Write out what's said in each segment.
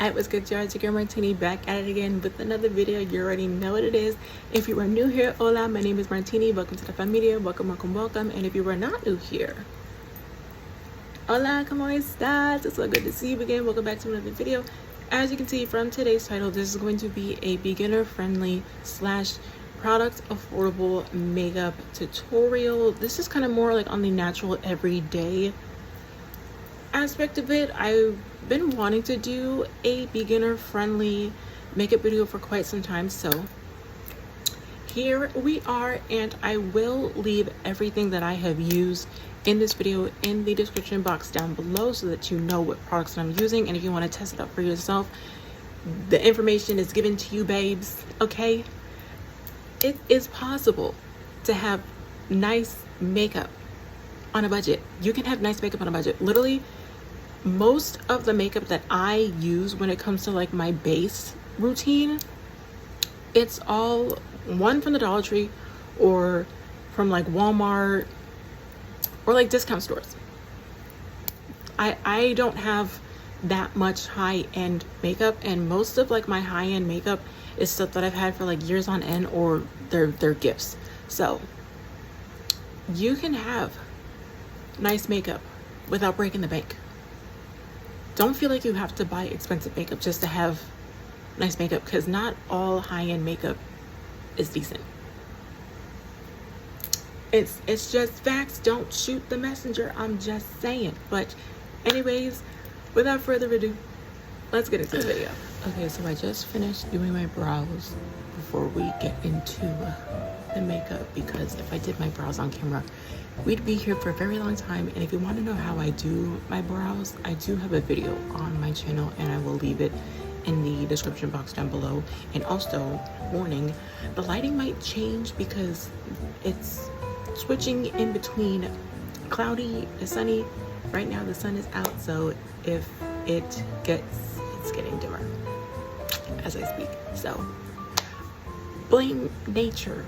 Alright, what's good, y'all? It's your girl Martini back at it again with another video. You already know what it is. If you are new here, hola, my name is Martini. Welcome to the familia. Welcome, welcome, welcome. And if you are not new here, hola, como estas? It's so good to see you again. Welcome back to another video. As you can see from today's title, this is going to be a beginner-friendly slash product affordable makeup tutorial. This is kind of more like on the natural everyday aspect of it. I've been wanting to do a beginner friendly makeup video for quite some time, so here we are, and I will leave everything that I have used in this video in the description box down below so that you know what products I'm using, and if you want to test it out for yourself, the information is given to you, babes. Okay, it is possible to have nice makeup on a budget. You can have nice makeup on a budget. Literally, most of the makeup that I use when it comes to like my base routine, it's all one from the Dollar Tree or from like Walmart or like discount stores. I don't have that much high-end makeup, and most of like my high-end makeup is stuff that I've had for like years on end, or they're gifts. So you can have nice makeup without breaking the bank. Don't feel like you have to buy expensive makeup just to have nice makeup, because not all high-end makeup is decent. It's just facts. Don't shoot the messenger. I'm just saying. But anyways, without further ado, let's get into the video. Okay, so I just finished doing my brows before we get into the makeup, because if I did my brows on camera, we'd be here for a very long time. And if you want to know how I do my brows, I do have a video on my channel, and I will leave it in the description box down below. And also, warning, the lighting might change because it's switching in between cloudy and sunny. Right now the sun is out, so if it's getting dimmer as I speak, so blame nature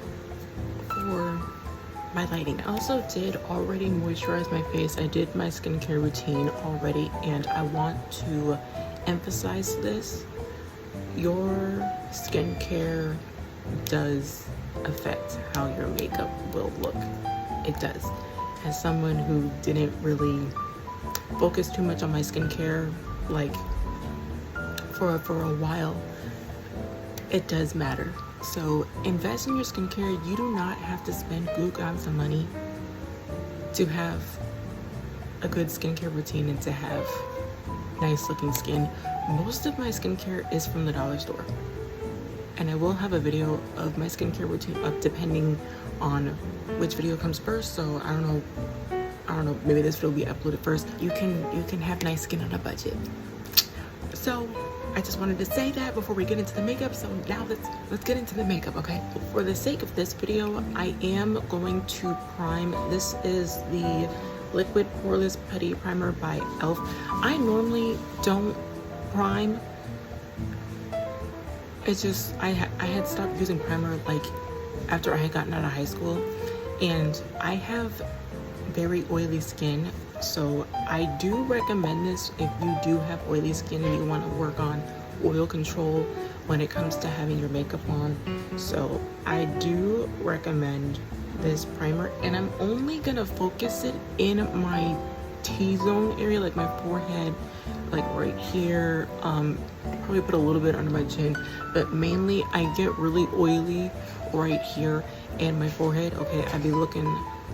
for my lighting. I also did already moisturize my face. I did my skincare routine already, and I want to emphasize this: your skincare does affect how your makeup will look. It does. As someone who didn't really focus too much on my skincare like for a while, it does matter. So invest in your skincare. You do not have to spend good amounts of money to have a good skincare routine and to have nice looking skin. Most of my skincare is from the dollar store, and I will have a video of my skincare routine up depending on which video comes first. So I don't know, maybe this video will be uploaded first. You can have nice skin on a budget. So I just wanted to say that before we get into the makeup. So now let's get into the makeup, okay? For the sake of this video, I am going to prime. This is the Liquid Poreless Putty Primer by e.l.f. I normally don't prime. It's just I had stopped using primer like after I had gotten out of high school, and I have very oily skin, so I do recommend this if you do have oily skin and you want to work on oil control when it comes to having your makeup on. So I do recommend this primer, and I'm only gonna focus it in my T-zone area, like my forehead, like right here, probably put a little bit under my chin, but mainly I get really oily right here and my forehead. Okay, I'd be looking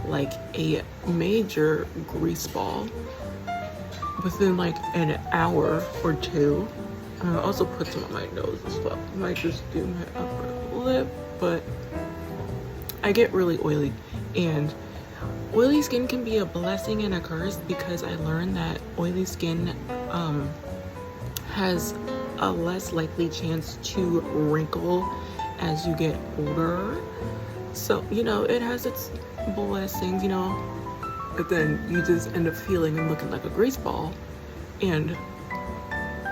like a major grease ball within like an hour or two. I also put some on my nose as well. I might just do my upper lip, but I get really oily, and oily skin can be a blessing and a curse, because I learned that oily skin has a less likely chance to wrinkle as you get older. So, you know, it has its blessings, you know, but then you just end up feeling and looking like a grease ball, and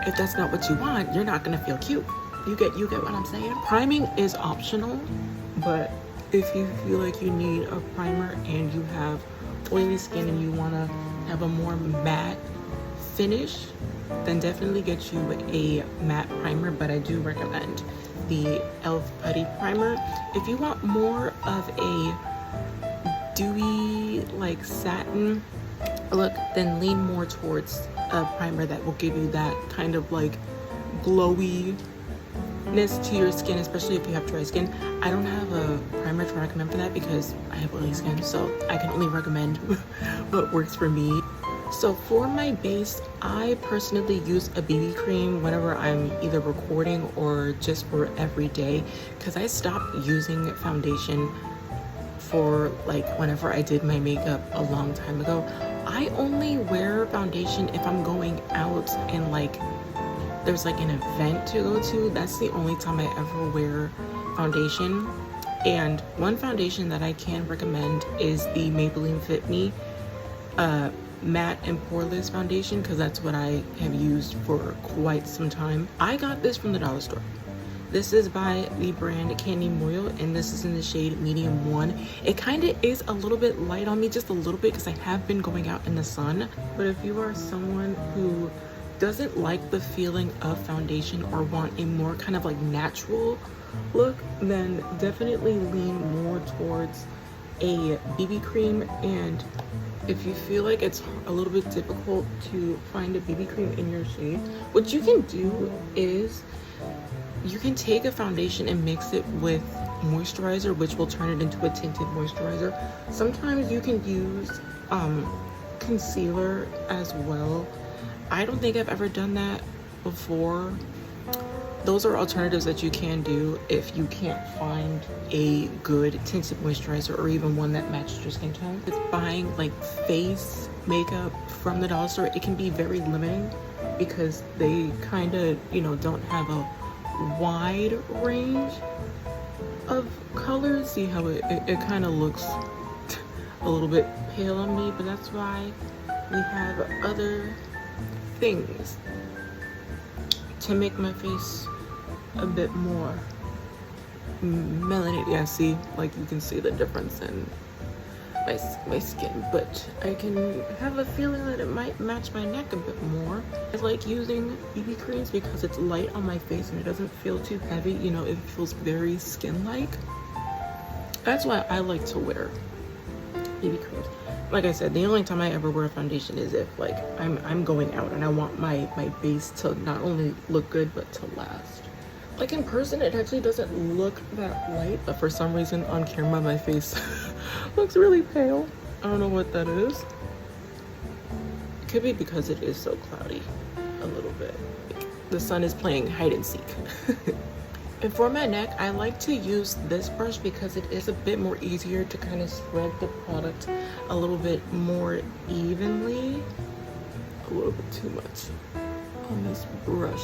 if that's not what you want, you're not gonna feel cute. You get what I'm saying? Priming is optional, but if you feel like you need a primer and you have oily skin and you want to have a more matte finish, then definitely get you a matte primer, but I do recommend the e.l.f. Putty Primer. If you want more of a dewy, like satin look, then lean more towards a primer that will give you that kind of like glowiness to your skin, especially if you have dry skin. I don't have a primer to recommend for that because I have oily skin, so I can only recommend what works for me. So for my base, I personally use a BB cream whenever I'm either recording or just for every day, because I stopped using foundation for like whenever I did my makeup a long time ago. I only wear foundation if I'm going out and like there's like an event to go to. That's the only time I ever wear foundation. And one foundation that I can recommend is the Maybelline Fit Me matte and poreless foundation, because that's what I have used for quite some time. I got this from the dollar store. This is by the brand Candy Moyo, and this is in the shade medium 1. It kind of is a little bit light on me, just a little bit, because I have been going out in the sun. But if you are someone who doesn't like the feeling of foundation or want a more kind of like natural look, then definitely lean more towards a BB cream. And if you feel like it's a little bit difficult to find a BB cream in your shade, what you can do is you can take a foundation and mix it with moisturizer, which will turn it into a tinted moisturizer. Sometimes you can use concealer as well. I don't think I've ever done that before. Those are alternatives that you can do if you can't find a good tinted moisturizer or even one that matches your skin tone. With buying like face makeup from the dollar store, it can be very limiting because they kind of, you know, don't have a wide range of colors. See how it kind of looks a little bit pale on me, but that's why we have other things to make my face a bit more melanated. Yeah, see, like you can see the difference in my skin, but I can have a feeling that it might match my neck a bit more. I like using BB creams because it's light on my face and it doesn't feel too heavy. You know, it feels very skin-like. That's why I like to wear BB creams. Like I said, the only time I ever wear foundation is if like I'm going out and I want my base to not only look good but to last. Like in person, it actually doesn't look that light, but for some reason on camera, my face looks really pale. I don't know what that is. It could be because it is so cloudy a little bit. The sun is playing hide and seek. And for my neck, I like to use this brush because it is a bit more easier to kind of spread the product a little bit more evenly. A little bit too much on this brush.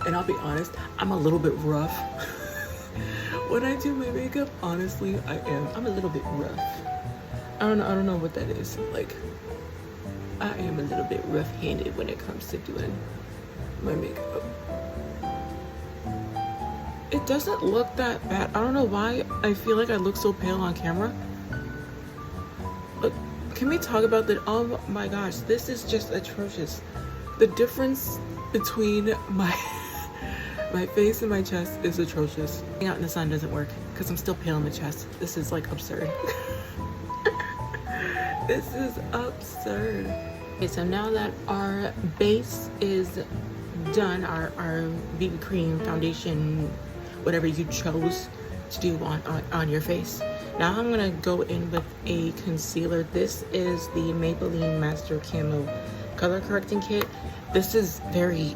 And I'll be honest, I'm a little bit rough. When I do my makeup, honestly, I'm a little bit rough. I don't know what that is. Like, I am a little bit rough-handed when it comes to doing my makeup. It doesn't look that bad. I don't know why I feel like I look so pale on camera. But can we talk about that? Oh my gosh, this is just atrocious. The difference between my face and my chest is atrocious. Being out in the sun doesn't work because I'm still pale in the chest. This is like absurd. This is absurd. Okay, so now that our base is done, our BB cream, foundation, whatever you chose to do on your face, now I'm gonna go in with a concealer. This is the Maybelline Master Camo Color Correcting Kit. This is very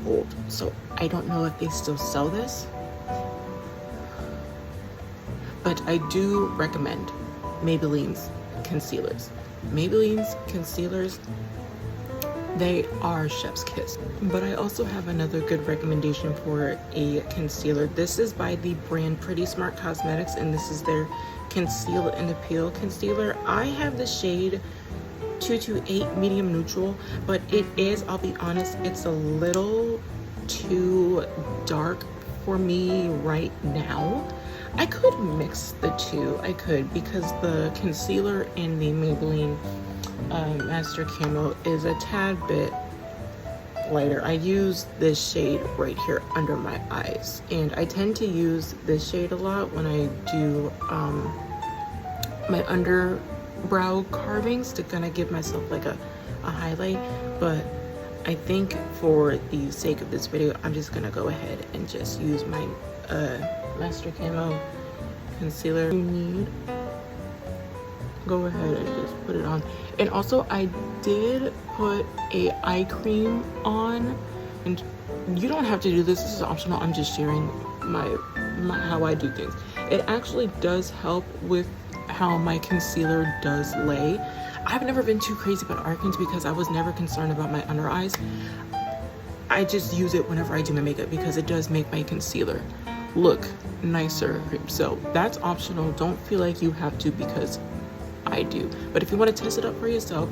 old, so I don't know if they still sell this, but I do recommend Maybelline's concealers. Maybelline's concealers, they are chef's kiss. But I also have another good recommendation for a concealer. This is by the brand Pretty Smart Cosmetics, and this is their Conceal and Appeal concealer. I have the shade 228 medium neutral, but it is, I'll be honest, it's a little too dark for me right now. I could mix the two. I could, because the concealer in the Maybelline Master Camo is a tad bit lighter. I use this shade right here under my eyes, and I tend to use this shade a lot when I do my underbrow carvings to kind of give myself like a highlight. But I think for the sake of this video, I'm just gonna go ahead and just use my Master Camo concealer. You need, go ahead and just put it on. And also I did put a eye cream on, and you don't have to do this, this is optional. I'm just sharing my how I do things. It actually does help with how my concealer does lay. I've never been too crazy about eye creams because I was never concerned about my under eyes. I just use it whenever I do my makeup because it does make my concealer look nicer. So that's optional. Don't feel like you have to, because I do. But if you want to test it up for yourself,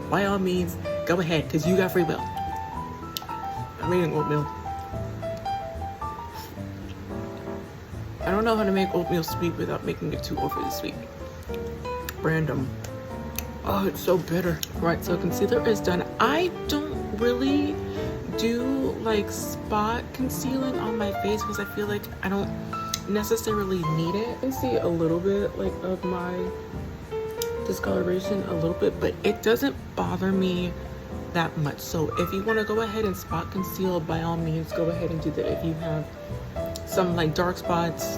by all means, go ahead, because you got free will. I'm eating oatmeal. I don't know how to make oatmeal sweet without making it too overly sweet. Random. Oh, it's so bitter. Right, so concealer is done. I don't really do like spot concealing on my face because I feel like I don't necessarily need it. I see a little bit like of my discoloration, a little bit, but it doesn't bother me that much. So if you want to go ahead and spot conceal, by all means go ahead and do that. If you have some like dark spots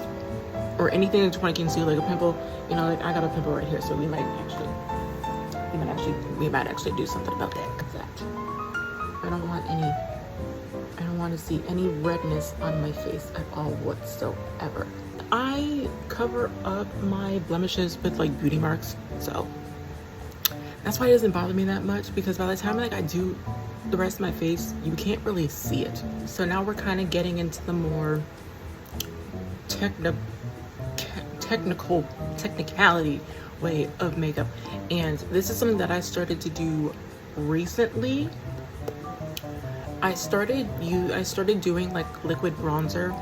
or anything that you want to conceal, like a pimple, you know, like I got a pimple right here, so we might actually do something about that, because I don't want to see any redness on my face at all whatsoever. I cover up my blemishes with like beauty marks, so that's why it doesn't bother me that much, because by the time like I do the rest of my face, you can't really see it. So now we're kind of getting into the more technicality way of makeup, and this is something that I started to do recently. I started doing like liquid bronzer.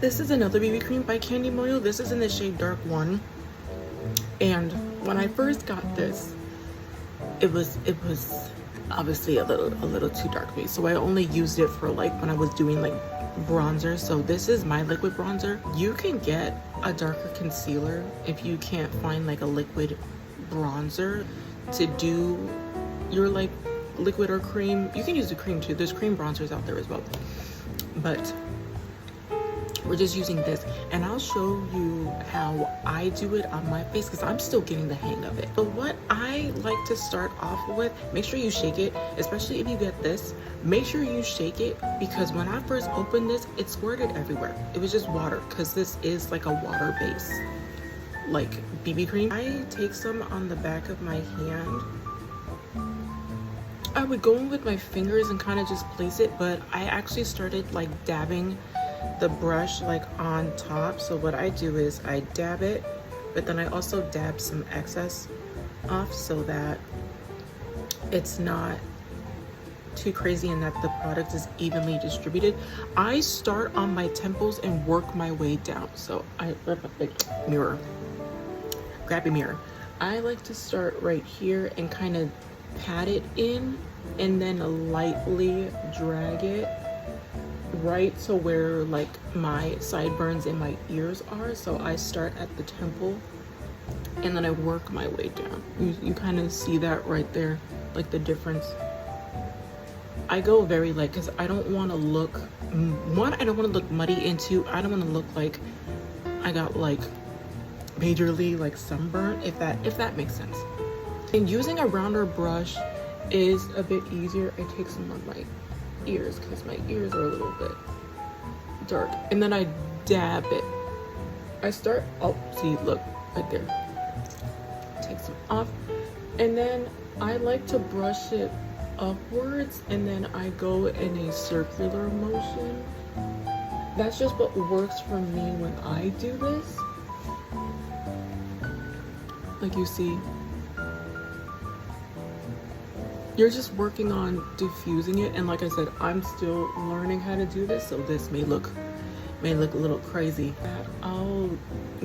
This is another BB cream by Moyo. This is in the shade Dark 1, and when I first got this, it was obviously a little too dark for me, so I only used it for like when I was doing like bronzer. So this is my liquid bronzer. You can get a darker concealer if you can't find like a liquid bronzer to do your like liquid or cream. You can use the cream too. There's cream bronzers out there as well, but we're just using this, and I'll show you how I do it on my face because I'm still getting the hang of it. But what I like to start off with, make sure you shake it, especially if you get this. Make sure you shake it, because when I first opened this, it squirted everywhere. It was just water, because this is like a water base like BB cream. I take some on the back of my hand. I would go in with my fingers and kind of just place it, but I actually started like dabbing the brush like on top. So what I do is I dab it, but then I also dab some excess off so that it's not too crazy and that the product is evenly distributed. I start on my temples and work my way down. So I grab a big mirror. Grab a mirror. I like to start right here and kind of pat it in, and then lightly drag it right to where like my sideburns and my ears are. So I start at the temple and then I work my way down. You kind of see that right there, like the difference. I go very light because I don't want to look, one, I don't want to look muddy, and two, I don't want to look like I got like majorly like sunburn, if that makes sense. And using a rounder brush is a bit easier. I take some on my ears because my ears are a little bit dark, and then I dab it. I start, oh, see, look right there. Take some off, and then I like to brush it upwards, and then I go in a circular motion. That's just what works for me when I do this. Like you see, you're just working on diffusing it, and like I said, I'm still learning how to do this, so this may look may look a little crazy. I'll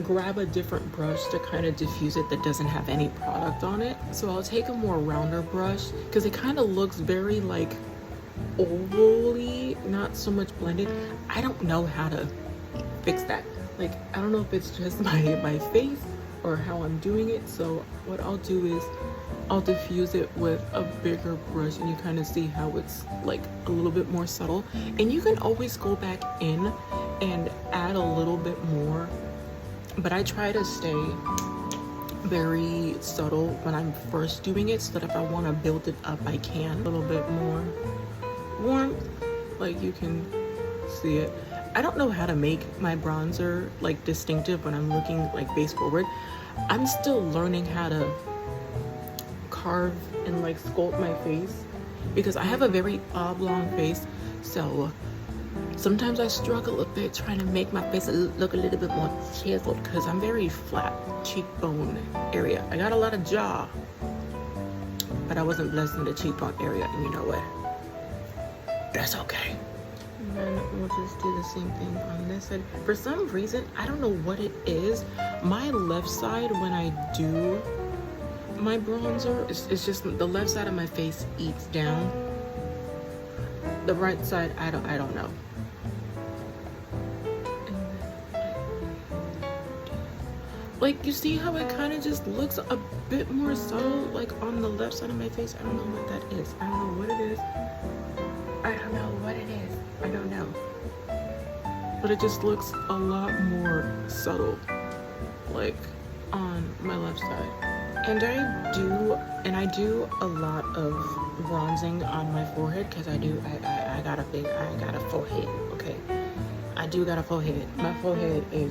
grab a different brush to kind of diffuse it that doesn't have any product on it. So I'll take a more rounder brush because it kind of looks very like ovally, not so much blended. I don't know how to fix that. Like, I don't know if it's just my face or how I'm doing it. So what I'll do is I'll diffuse it with a bigger brush, and you kind of see how it's like a little bit more subtle. And you can always go back in and add a little bit more, but I try to stay very subtle when I'm first doing it, so that if I want to build it up, I can. A little bit more warmth, like you can see it. I don't know how to make my bronzer like distinctive when I'm looking like face forward. I'm still learning how to carve and like sculpt my face because I have a very oblong face, so sometimes I struggle a bit trying to make my face look a little bit more chiseled because I'm very flat cheekbone area. I got a lot of jaw, but I wasn't blessed in the cheekbone area, and you know what? That's okay. And then we'll just do the same thing on this side. For some reason, I don't know what it is, my left side when I do my bronzer, it's just the left side of my face eats down. The right side, I don't know. Like, you see how it kind of just looks a bit more subtle, like on the left side of my face. I don't know what that is. I don't know what it is. I don't know what it is. I don't know. But it just looks a lot more subtle, like on my left side. And I do a lot of bronzing on my forehead because I got a forehead, okay? I do got a forehead. My forehead is,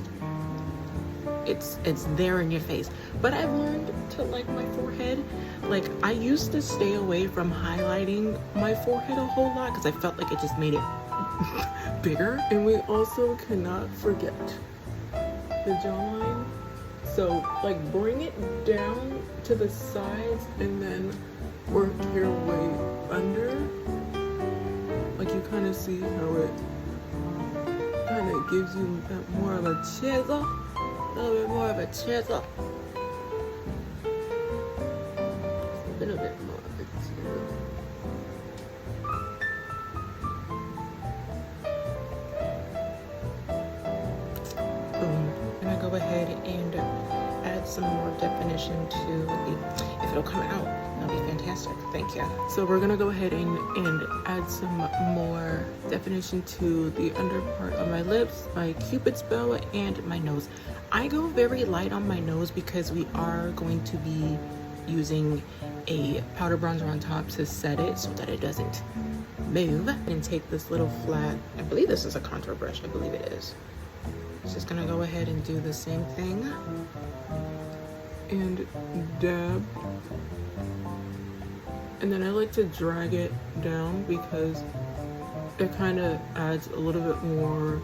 it's there in your face. But I've learned to like my forehead. Like, I used to stay away from highlighting my forehead a whole lot because I felt like it just made it bigger. And we also cannot forget the jawline. So, like, bring it down to the sides and then work your way under. Like, you kind of see how it kind of gives you that more of a chisel. A little bit more of a chisel. A little bit more of a chisel. Boom. And I go ahead and add some more definition to the, if it'll come out, that'll be fantastic. Thank you. So we're gonna go ahead and add some more definition to the under part of my lips, my cupid's bow, and my nose. I go very light on my nose because we are going to be using a powder bronzer on top to set it so that it doesn't move. And take this little flat, I believe this is a contour brush, I believe it is. Just gonna go ahead and do the same thing and dab. And then I like to drag it down because it kind of adds a little bit more,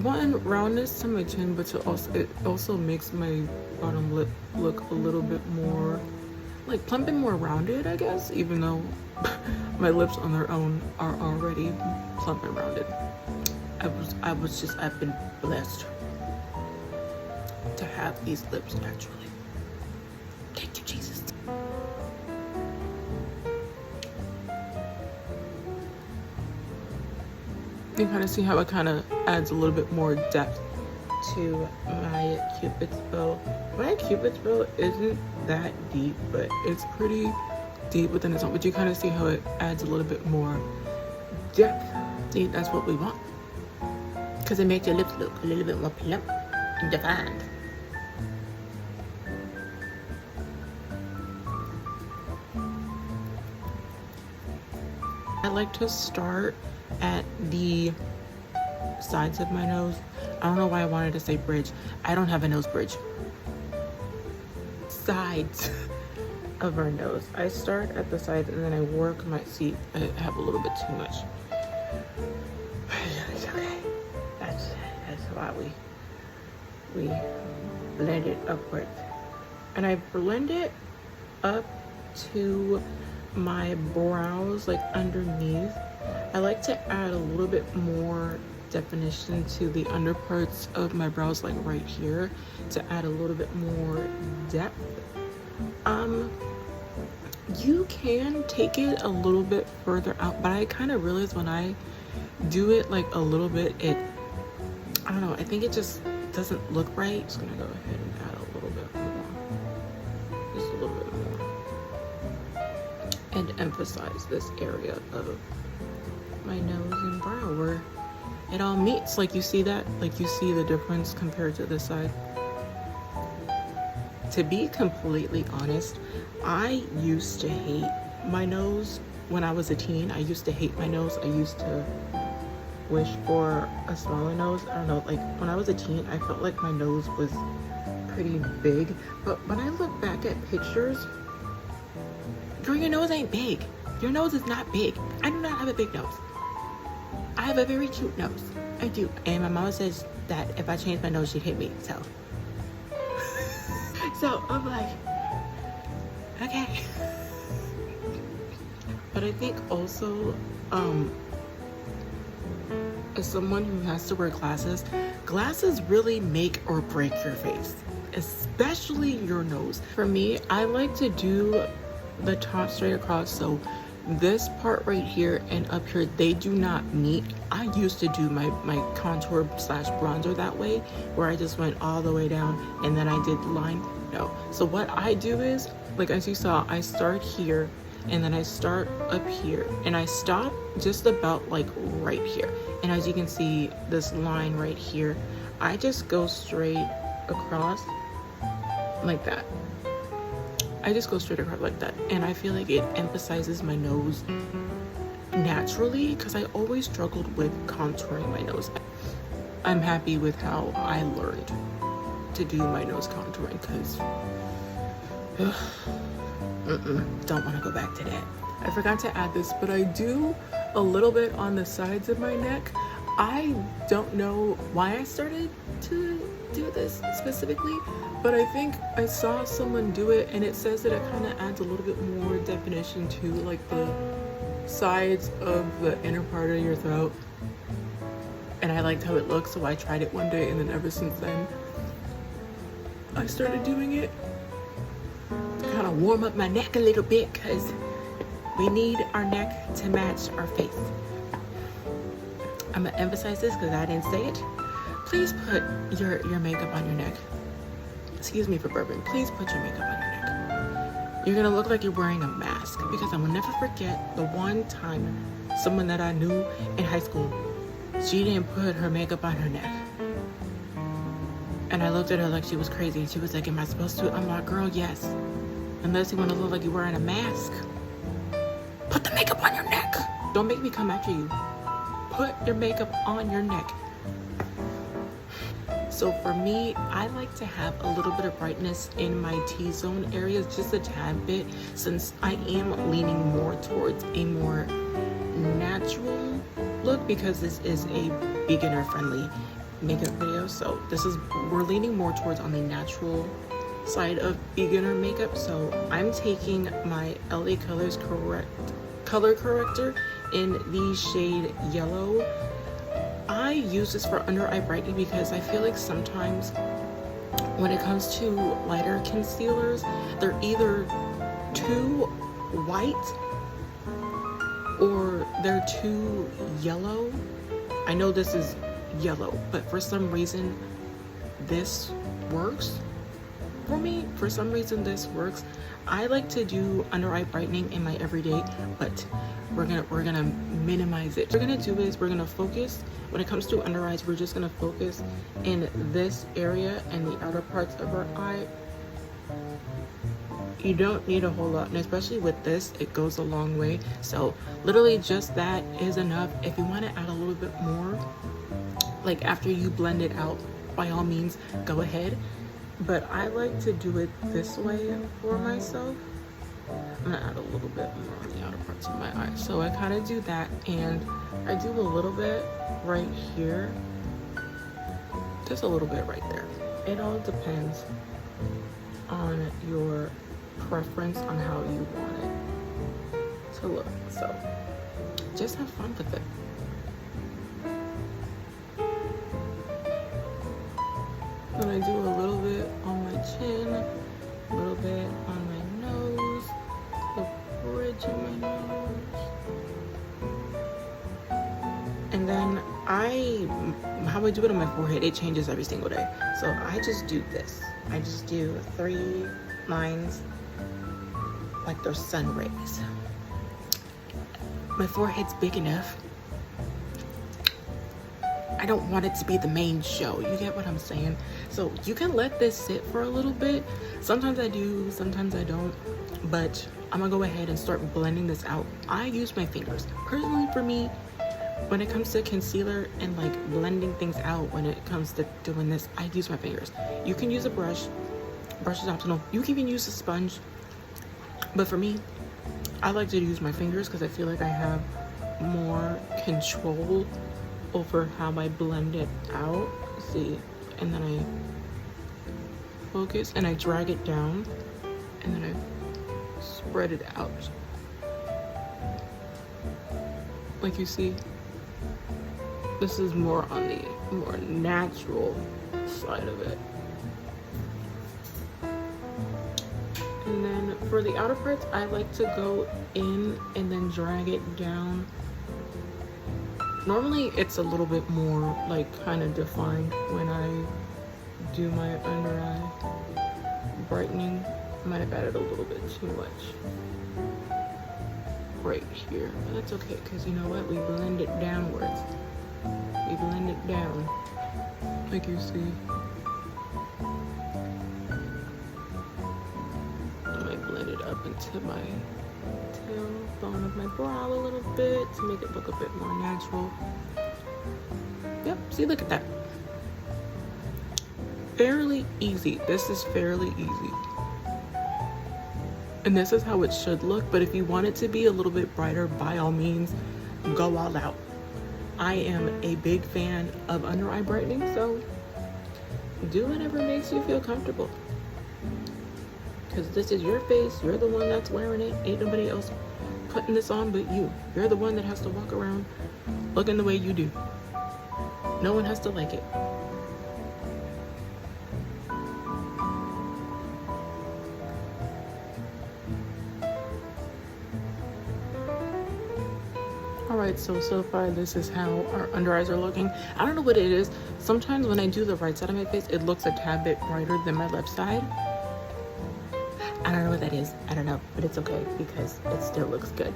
one, roundness to my chin, but it also makes my bottom lip look a little bit more like plump and more rounded, I guess, even though my lips on their own are already plump and rounded. I've been blessed to have these lips naturally. Thank you, Jesus. You kind of see how it kind of adds a little bit more depth to my cupid's bow. My cupid's bow isn't that deep, but it's pretty deep within its own. But you kind of see how it adds a little bit more depth. See, that's what we want. Because it makes your lips look a little bit more plump and defined. I like to start at the sides of my nose. I don't know why I wanted to say bridge. I don't have a nose bridge. Sides of our nose. I start at the sides and then I work my, see, I have a little bit too much. It's okay. That's why we blend it upwards. And I blend it up to my brows, like underneath. I like to add a little bit more definition to the underparts of my brows, like right here, to add a little bit more depth. You can take it a little bit further out, but I kind of realized when I do it like a little bit, I don't know, I think it just doesn't look right. Just gonna go ahead and add a little bit more, just a little bit more, and emphasize this area of my nose and brow where it all meets. Like, you see that? Like, you see the difference compared to this side? To be completely honest, I used to hate my nose when I was a teen. I used to hate my nose. I used to wish for a smaller nose. I don't know, like when I was a teen, I felt like my nose was pretty big. But when I look back at pictures, girl, your nose ain't big. Your nose is not big. I do not have a big nose. I have a very cute nose. I do. And my mama says that if I change my nose, she'd hit me. So I'm like, okay. But I think also, as someone who has to wear glasses, glasses really make or break your face, especially your nose. For me, I like to do the top straight across, so this part right here and up here, they do not meet. I used to do my contour slash bronzer that way, where I just went all the way down and then I did line. No. So what I do is, like as you saw, I start here and then I start up here and I stop just about like right here. And as you can see, this line right here, I just go straight across like that. I just go straight across like that. And I feel like it emphasizes my nose naturally, because I always struggled with contouring my nose. I'm happy with how I learned to do my nose contouring, because don't want to go back to that. I forgot to add this, but I do a little bit on the sides of my neck. I don't know why I started to do this specifically, but I think I saw someone do it and it says that it kind of adds a little bit more definition to like the sides of the inner part of your throat, and I liked how it looked, so I tried it one day, and then ever since then I started doing it to kind of warm up my neck a little bit, because we need our neck to match our face. I'm gonna emphasize this because I didn't say it. Please put your makeup on your neck. Excuse me for burping. Please put your makeup on your neck. You're gonna look like you're wearing a mask, because I will never forget the one time someone that I knew in high school, she didn't put her makeup on her neck. And I looked at her like she was crazy, and she was like, am I supposed to? I'm like, girl, yes. Unless you want to look like you're wearing a mask, put the makeup on your neck. Don't make me come after you. Put your makeup on your neck. So for me, I like to have a little bit of brightness in my T-zone areas, just a tad bit, since I am leaning more towards a more natural look, because this is a beginner friendly makeup video. So we're leaning more towards on the natural side of beginner makeup. So I'm taking my LA Colors color corrector in the shade yellow. I use this for under eye brightening because I feel like sometimes when it comes to lighter concealers, they're either too white or they're too yellow. I know this is yellow, but for some reason this works for me. For some reason this works. I like to do under eye brightening in my everyday, but we're gonna minimize it. What we're gonna do is we're gonna focus, when it comes to under eyes, we're just gonna focus in this area and the outer parts of our eye. You don't need a whole lot, and especially with this, it goes a long way. So literally just that is enough. If you want to add a little bit more, like after you blend it out, by all means go ahead, but I like to do it this way for myself. I'm gonna add a little bit more on the outer parts of my eye. So I kind of do that, and I do a little bit right here, just a little bit right there. It all depends on your preference on how you want it to look. So just have fun with it. gonna do a little bit on my chin, a little bit on my nose, the bridge of my nose. And then how I do it on my forehead, it changes every single day. So I just do this. I just do 3 lines like they're sun rays. My forehead's big enough. I don't want it to be the main show. You get what I'm saying? So you can let this sit for a little bit. Sometimes I do, sometimes I don't. But I'm gonna go ahead and start blending this out. I use my fingers. Personally for me, when it comes to concealer and like blending things out, when it comes to doing this, I use my fingers. You can use a brush. Brush is optional. You can even use a sponge. But for me, I like to use my fingers because I feel like I have more control over how I blend it out. See, and then I focus and I drag it down and then I spread it out. Like you see, this is more on the more natural side of it. And then for the outer parts, I like to go in and then drag it down. Normally it's a little bit more like kind of defined when I do my under eye brightening. I might have added a little bit too much right here, but that's okay because you know what, we blend it downwards. We blend it down like you see. I might blend it up into my tailbone of my brow a little bit to make it look a bit more natural. Yep, see, look at that. Fairly easy. This is fairly easy. And this is how it should look, but if you want it to be a little bit brighter, by all means, go all out. I am a big fan of under eye brightening, so do whatever makes you feel comfortable. Because this is your face, you're the one that's wearing it. Ain't nobody else putting this on but you. You're the one that has to walk around looking the way you do. No one has to like it. Alright, so far this is how our under eyes are looking. I don't know what it is. Sometimes when I do the right side of my face, it looks a tad bit brighter than my left side. I don't know what that is. I don't know, but it's okay because it still looks good.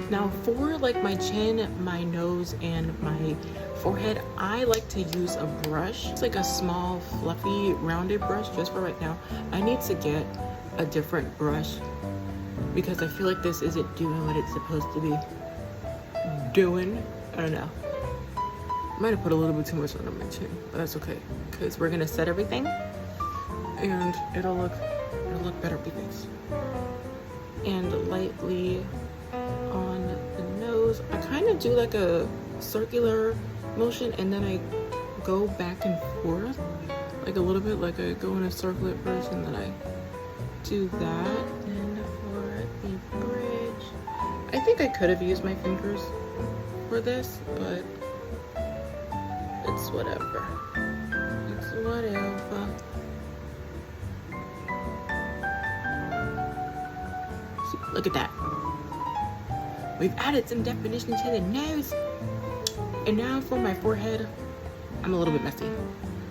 Now for like my chin, my nose, and my forehead, I like to use a brush. It's like a small, fluffy, rounded brush just for right now. I need to get a different brush because I feel like this isn't doing what it's supposed to be doing. I don't know. I might have put a little bit too much on my chin, but that's okay because we're gonna set everything and it'll look better because. And lightly on the nose, I kind of do like a circular motion and then I go back and forth like a little bit, like I go in a circle at first and then I do that. And for the bridge, I think I could have used my fingers for this, but it's whatever. It's whatever. See, look at that. We've added some definition to the nose. And now for my forehead, I'm a little bit messy.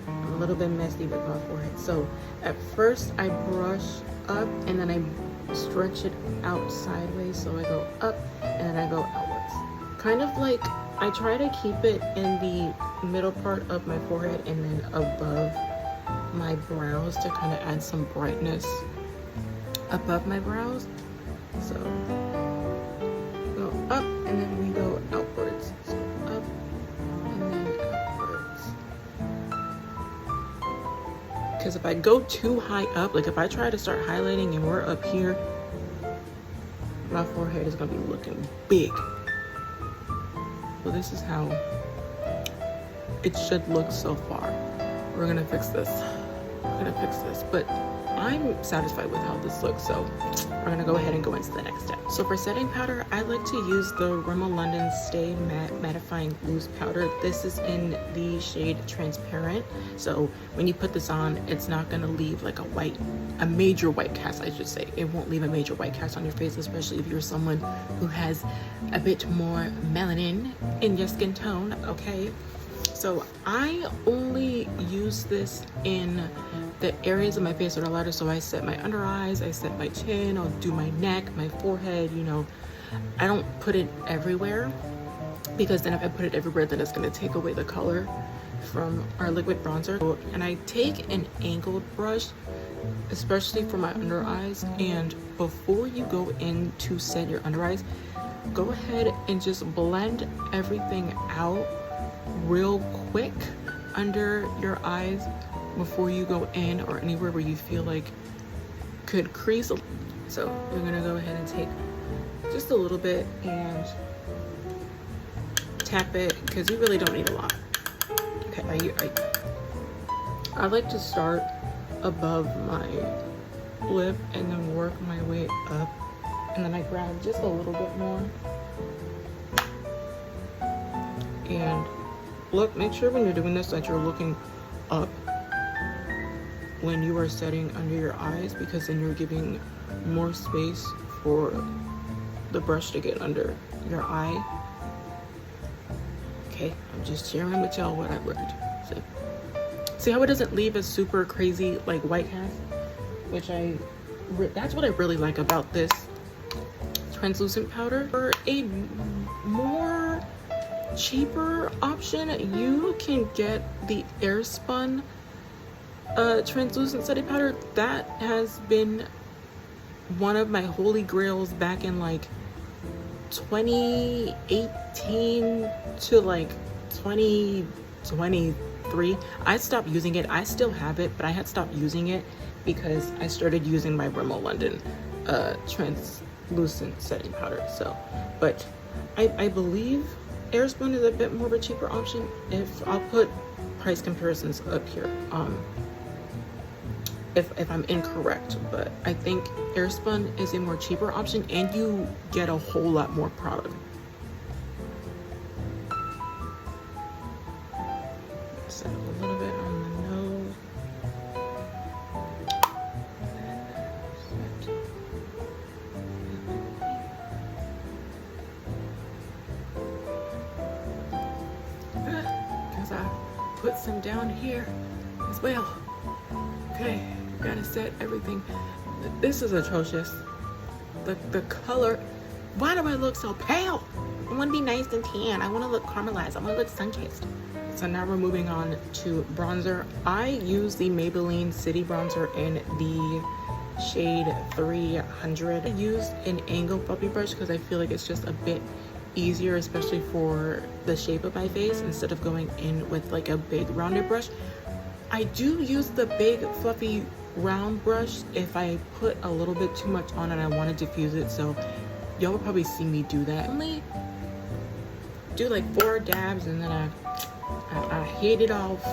I'm a little bit messy with my forehead. So at first I brush up and then I stretch it out sideways. So I go up and then I go outwards. Kind of like I try to keep it in the middle part of my forehead and then above my brows to kind of add some brightness above my brows. So go up and then we go outwards. So up and then outwards. Because if I go too high up, like if I try to start highlighting and we're up here, my forehead is gonna be looking big. So this is how it should look so far. We're gonna fix this. We're gonna fix this. But I'm satisfied with how this looks, so we're gonna go ahead and go into the next step. So for setting powder, I like to use the Rimmel London Stay Matte Mattifying Loose Powder. This is in the shade Transparent, so when you put this on, it's not gonna leave like a major white cast, I should say. It won't leave a major white cast on your face, especially if you're someone who has a bit more melanin in your skin tone, okay? So I only use this in the areas of my face that are lighter. So I set my under eyes, I set my chin, I'll do my neck, my forehead, you know. I don't put it everywhere, because then if I put it everywhere, then it's gonna take away the color from our liquid bronzer. And I take an angled brush, especially for my under eyes, and before you go in to set your under eyes, go ahead and just blend everything out real quick under your eyes before you go in, or anywhere where you feel like could crease. So you're gonna go ahead and take just a little bit and tap it, because you really don't need a lot. Okay, I like to start above my lip and then work my way up, and then I grab just a little bit more. And look, make sure when you're doing this that you're looking up when you are setting under your eyes, because then you're giving more space for the brush to get under your eye. Okay, I'm just sharing with y'all what I've learned. So, see how it doesn't leave a super crazy like white cast, which that's what I really like about this translucent powder. For a more cheaper option, you can get the Airspun translucent setting powder. That has been one of my holy grails back in like 2018 to like 2023. I stopped using it. I still have it, but I had stopped using it because I started using my Rimmel London translucent setting powder. So, but I believe Airspun is a bit more of a cheaper option. If I'll put price comparisons up here, if I'm incorrect, but I think Airspun is a more cheaper option and you get a whole lot more product. Set a little bit on the nose. Because I put some down here as well. Okay, gotta set everything. This is atrocious. The color. Why do I look so pale? I want to be nice and tan. I want to look caramelized. I want to look sun-kissed. So now we're moving on to bronzer. I use the Maybelline City Bronzer in the shade 300. I use an angled puppy brush because I feel like it's just a bit easier, especially for the shape of my face, instead of going in with like a big rounded brush. I do use the big fluffy round brush if I put a little bit too much on and I want to diffuse it, so y'all will probably see me do that. Only do like 4 dabs and then I hit it off.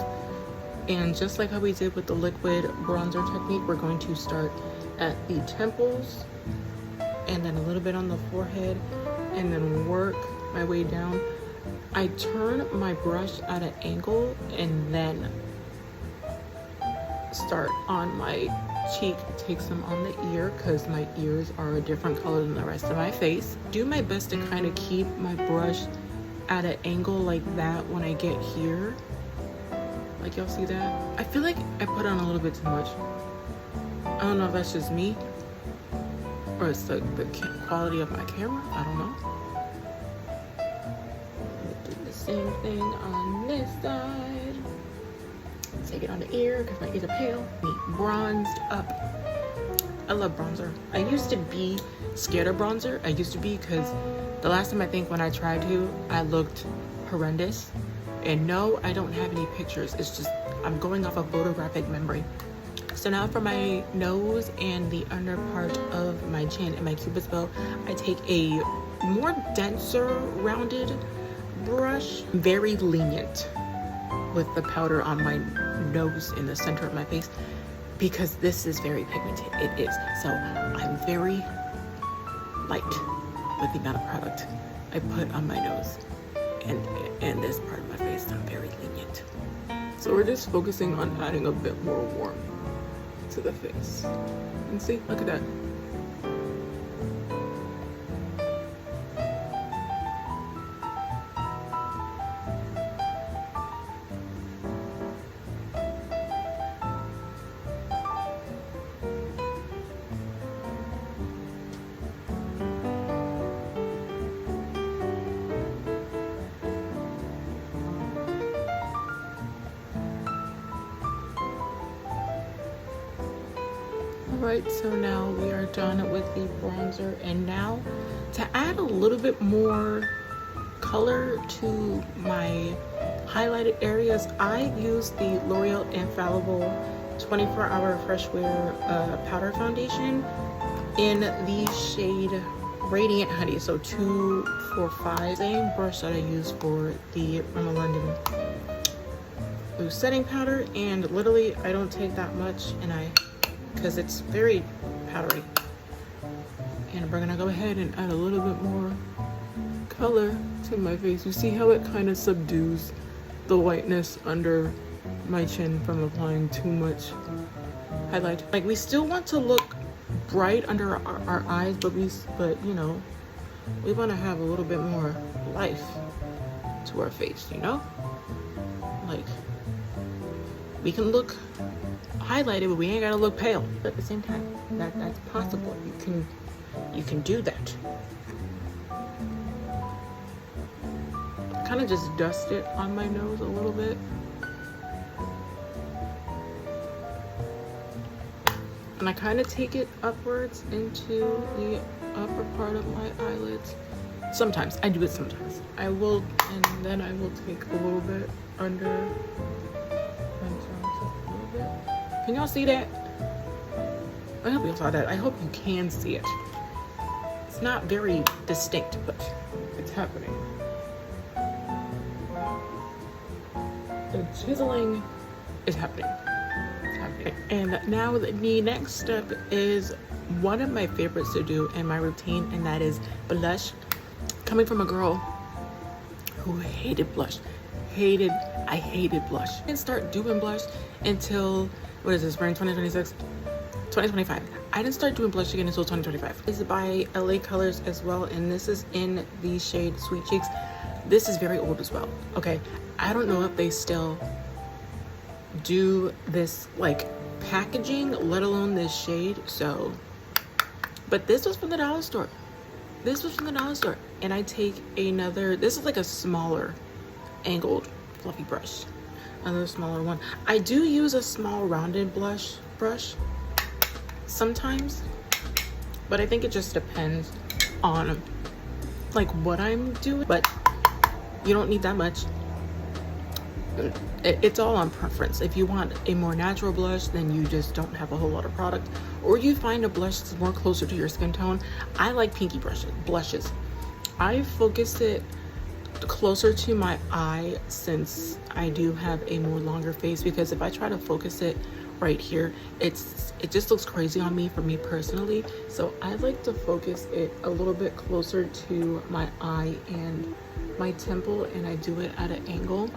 And just like how we did with the liquid bronzer technique, we're going to start at the temples and then a little bit on the forehead and then work my way down. I turn my brush at an angle and then start on my cheek, take some on the ear because my ears are a different color than the rest of my face. Do my best to kind of keep my brush at an angle like that when I get here. Like, y'all see that? I feel like I put on a little bit too much. I don't know if that's just me or it's the quality of my camera. I don't know. Do the same thing on this side. Take it on the ear because my ears are pale. Bronzed up. I love bronzer. I used to be scared of bronzer. I used to be because the last time I think when I tried to, I looked horrendous. And no, I don't have any pictures. It's just I'm going off a photographic memory. So now for my nose and the under part of my chin and my cupid's bow, I take a more denser rounded brush, very lenient with the powder on my nose in the center of my face. because this is very pigmented. It is. So I'm very light with the amount of product I put on my nose and this part of my face. I'm very lenient. So we're just focusing on adding a bit more warmth to the face. And see, look at that. Alright, so now we are done with the bronzer, and now to add a little bit more color to my highlighted areas, I use the L'Oreal Infallible 24-Hour Fresh Wear Powder Foundation in the shade Radiant Honey, so 245. Same brush that I use for the Rimmel London loose setting powder, and literally I don't take that much, and because it's very powdery. And we're gonna go ahead and add a little bit more color to my face. You see how it kind of subdues the whiteness under my chin from applying too much highlight. Like, we still want to look bright under our eyes, but you know, we want to have a little bit more life to our face, you know? Like, we can look highlighted, but we ain't gotta look pale at the same time. That's possible. You can do that. Kind of just dust it on my nose a little bit. And I kind of take it upwards into the upper part of my eyelids. Sometimes I do it. Sometimes I will, and then I will take a little bit under. Can y'all see that? I hope you saw that. I hope you can see it. It's not very distinct, but it's happening. The chiseling is happening. It's happening. And now the next step is one of my favorites to do in my routine, and that is blush. Coming from a girl who hated blush. I hated blush. I didn't start doing blush until, what is this, spring 2026? 2025. I didn't start doing blush again until 2025. This is by LA Colors as well, and this is in the shade Sweet Cheeks. This is very old as well. Okay, I don't know if they still do this like packaging, let alone this shade. So, but this was from the dollar store. This was from the dollar store, and I take another. This is like a smaller, angled, fluffy brush. Another smaller one. I do use a small rounded brush sometimes, but I think it just depends on like what I'm doing, but you don't need that much. It's all on preference. If you want a more natural blush, then you just don't have a whole lot of product, or you find a blush that's more closer to your skin tone. I like pinky blushes. I focus it closer to my eye since I do have a more longer face, because if I try to focus it right here, it just looks crazy on me, for me personally. So I like to focus it a little bit closer to my eye and my temple, and I do it at an angle.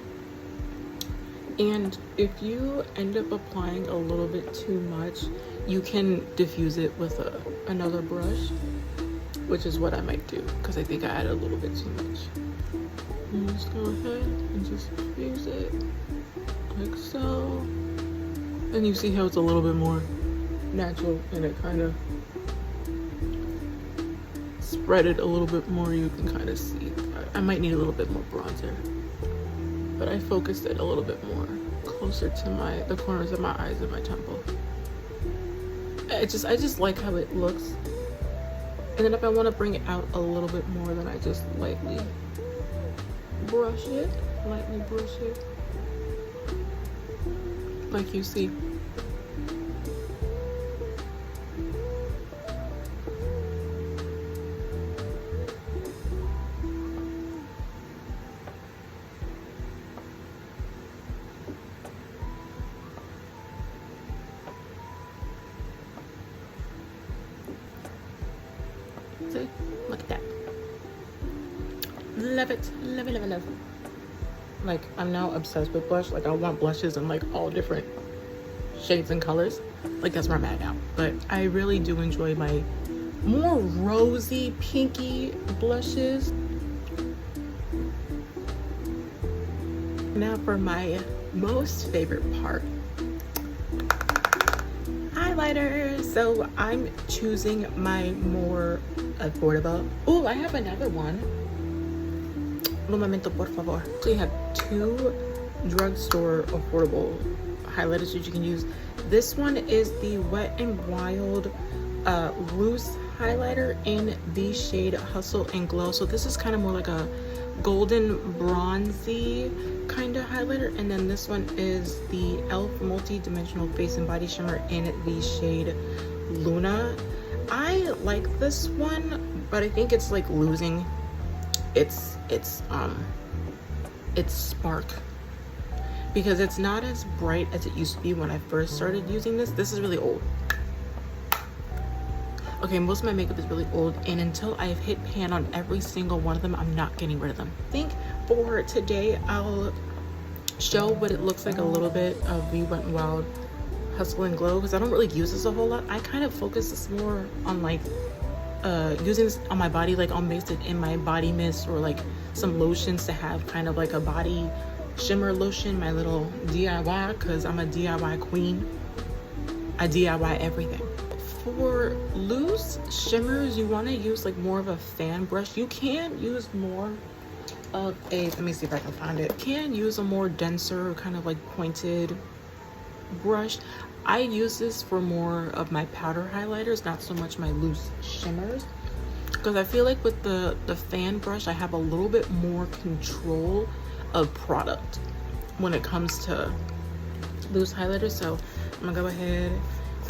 And if you end up applying a little bit too much, you can diffuse it with another brush, which is what I might do, because I think I added a little bit too much. You just go ahead and just diffuse it like so. And you see how it's a little bit more natural, and it kind of spread it a little bit more. You can kind of see. I might need a little bit more bronzer, but I focused it a little bit more closer to the corners of my eyes and my temple. I just like how it looks. And then if I want to bring it out a little bit more, then I just lightly brush it, like you see. love it. Love it, love it, love it. Like, I'm now obsessed with blush. Like, I want blushes in like all different shades and colors. Like, that's where I'm at now. But I really do enjoy my more rosy, pinky blushes. Now for my most favorite part, highlighter. So I'm choosing my more affordable. Oh, I have another one. Un momento, por favor. So you have two drugstore affordable highlighters that you can use. This one is the Wet n Wild loose highlighter in the shade Hustle and Glow. So this is kind of more like a golden bronzy kind of highlighter, and then this one is the e.l.f. multi-dimensional face and body shimmer in the shade Luna. I like this one, but I think it's like losing its spark, because it's not as bright as it used to be when I first started using this. This is really old. Okay, most of my makeup is really old, and until I've hit pan on every single one of them, I'm not getting rid of them. I think for today, I'll show what it looks like a little bit of the Wet n Wild Hustle and Glow, because I don't really use this a whole lot. I kind of focus this more on like using this on my body, like I'll mix it in my body mist or like some lotions to have kind of like a body shimmer lotion, my little DIY, because I'm a DIY queen. I DIY everything. For loose shimmers, you want to use like more of a fan brush. You can use more of a, let me see if I can find it. You can use a more denser kind of like pointed brush. I use this for more of my powder highlighters, not so much my loose shimmers, because I feel like with the fan brush I have a little bit more control of product when it comes to loose highlighters. So I'm gonna go ahead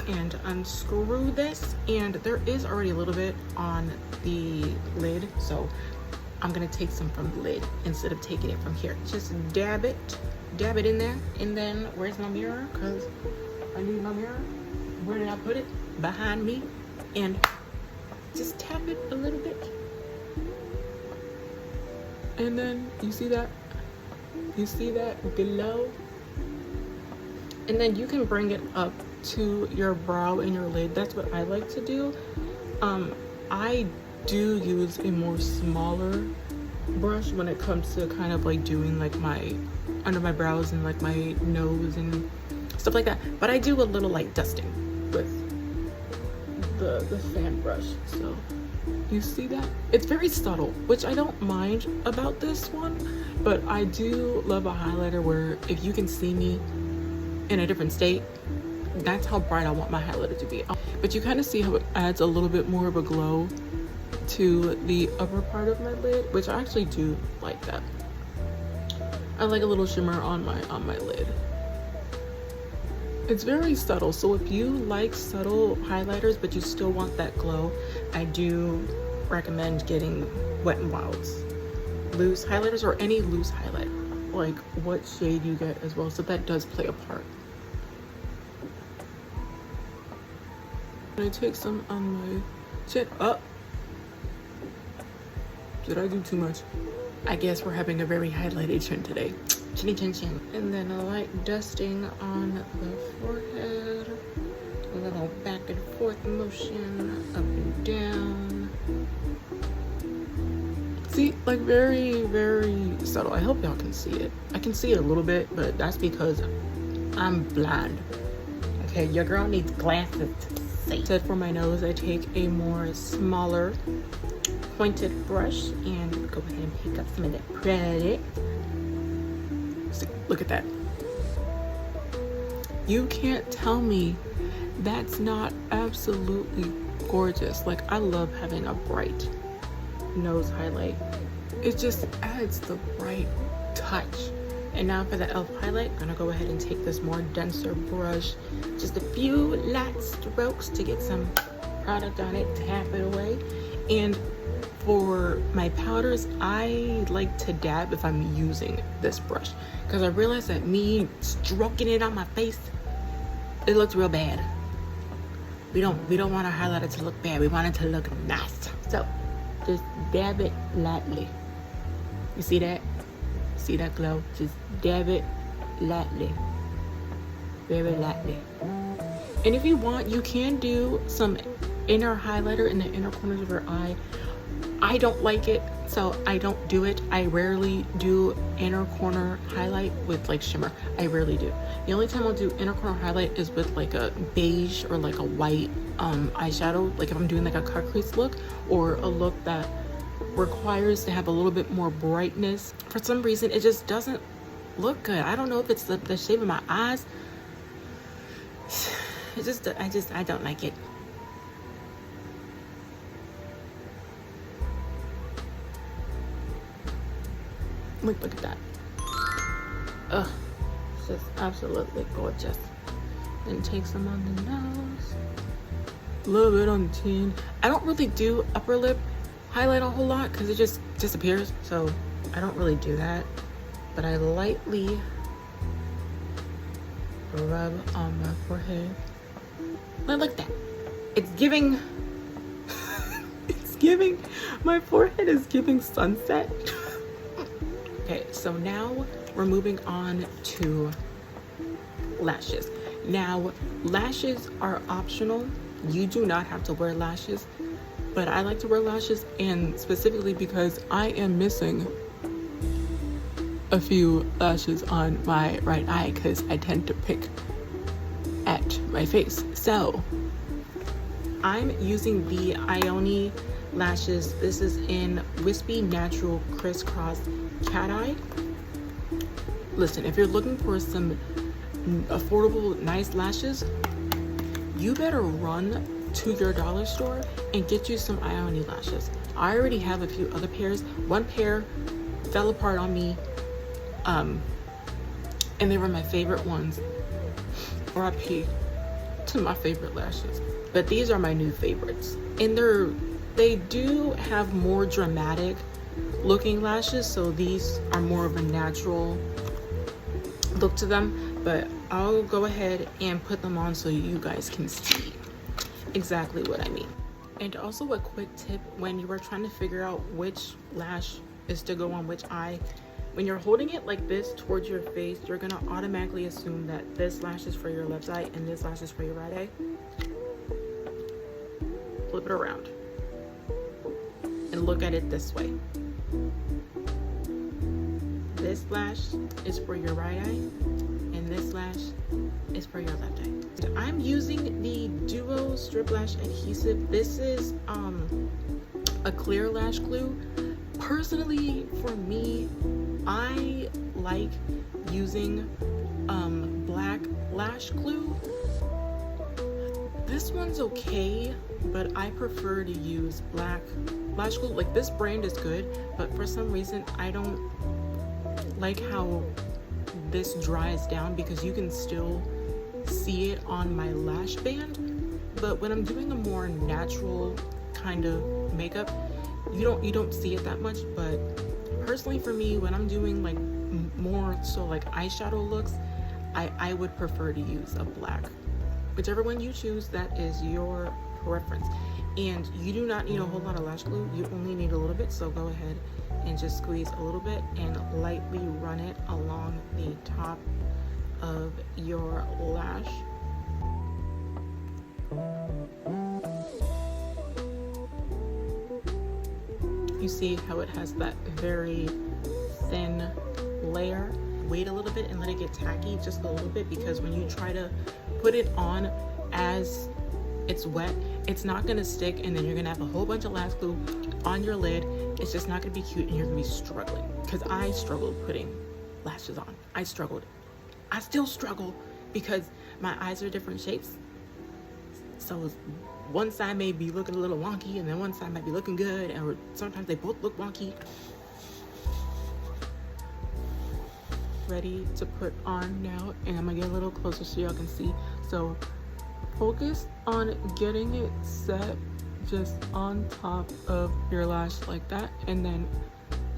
and unscrew this, and there is already a little bit on the lid, so I'm gonna take some from the lid instead of taking it from here. Just dab it in there, and then where's my mirror? Because I need my mirror. Where did I put it? Behind me. And just tap it a little bit, and then you see that glow, and then you can bring it up to your brow and your lid. That's what I like to do. I do use a more smaller brush when it comes to kind of like doing like my under my brows and like my nose and stuff like that, but I do a little like dusting with the fan brush. So you see that it's very subtle, which I don't mind about this one, but I do love a highlighter where if you can see me in a different state, that's how bright I want my highlighter to be. But you kind of see how it adds a little bit more of a glow to the upper part of my lid, which I actually do like that. I like a little shimmer on my lid. It's very subtle, so if you like subtle highlighters but you still want that glow, I do recommend getting Wet n Wild's loose highlighters, or any loose highlighter, like what shade you get as well, so that does play a part. I take some on my chin. Up. Did I do too much? I guess we're having a very highlighted chin today. Chinny chin chin. And then a light dusting on the forehead. A little back and forth motion, up and down. See, like very, very subtle. I hope y'all can see it. I can see it a little bit, but that's because I'm blind. Okay, your girl needs glasses to see. Instead, for my nose, I take a more smaller pointed brush and go ahead and pick up some of that product. So, look at that. You can't tell me that's not absolutely gorgeous. Like, I love having a bright nose highlight. It just adds the bright touch. And now for the e.l.f. highlight, I'm gonna go ahead and take this more denser brush, just a few light strokes to get some product on it, tap it away. And for my powders, I like to dab if I'm using this brush, because I realize that me stroking it on my face, it looks real bad. We don't want our highlighter to look bad. We want it to look nice. So just dab it lightly. You see that? See that glow? Just dab it lightly. Very lightly. And if you want, you can do some inner highlighter in the inner corners of your eye. I don't like it, so I don't do it. I rarely do inner corner highlight with like shimmer. I rarely do. The only time I'll do inner corner highlight is with like a beige or like a white eyeshadow, like if I'm doing like a cut crease look or a look that requires to have a little bit more brightness. For some reason, it just doesn't look good. I don't know if it's the shape of my eyes. I don't like it. Look at that. Ugh, it's just absolutely gorgeous. Then take some on the nose, a little bit on the chin. I don't really do upper lip highlight a whole lot because it just disappears, so I don't really do that. But I lightly rub on my forehead. Look at that. It's giving. It's giving. My forehead is giving sunset. Okay, so now we're moving on to lashes. Now, lashes are optional. You do not have to wear lashes, but I like to wear lashes, and specifically because I am missing a few lashes on my right eye because I tend to pick at my face. So I'm using the Ioni Lahses. This is in Whispy Natural Crisscross Cat Eye. Listen, if you're looking for some affordable, nice lashes, you better run to your dollar store and get you some Ioni lashes. I already have a few other pairs. One pair fell apart on me, and they were my favorite ones. RIP to my favorite lashes. But these are my new favorites, and they do have more dramatic looking lashes, so these are more of a natural look to them. But I'll go ahead and put them on so you guys can see exactly what I mean. And also a quick tip, when you are trying to figure out which lash is to go on which eye, when you're holding it like this towards your face, you're gonna automatically assume that this lash is for your left eye and this lash is for your right eye. Flip it around and look at it this way. This lash is for your right eye and this lash is for your left eye. I'm using the Duo Strip Lash Adhesive. This is a clear lash glue. Personally, for me, I like using black lash glue. This one's okay, but I prefer to use black lash glue. Like, this brand is good, but for some reason I don't like how this dries down because you can still see it on my lash band. But when I'm doing a more natural kind of makeup, you don't see it that much. But personally, for me, when I'm doing like more so like eyeshadow looks, I would prefer to use a black. Whichever one you choose, that is your preference. And you do not need a whole lot of lash glue. You only need a little bit, so go ahead and just squeeze a little bit and lightly run it along the top of your lash. You see how it has that very thin layer. Wait a little bit and let it get tacky just a little bit, because when you try to put it on as it's wet, it's not gonna stick, and then you're gonna have a whole bunch of lash glue on your lid. It's just not gonna be cute, and you're gonna be struggling. Because I struggled putting lashes on. I still struggle because my eyes are different shapes. So one side may be looking a little wonky, and then one side might be looking good, or sometimes they both look wonky. Ready to put on now, and I'm gonna get a little closer so y'all can see. So focus on getting it set just on top of your lash like that, and then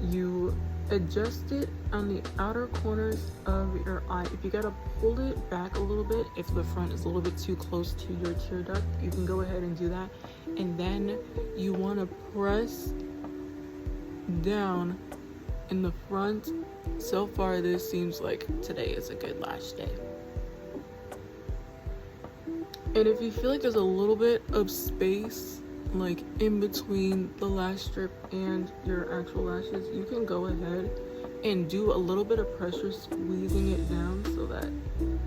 you adjust it on the outer corners of your eye. If you gotta pull it back a little bit, if the front is a little bit too close to your tear duct, you can go ahead and do that. And then you want to press down in the front. So far, this seems like today is a good lash day. And if you feel like there's a little bit of space like in between the lash strip and your actual lashes, you can go ahead and do a little bit of pressure squeezing it down so that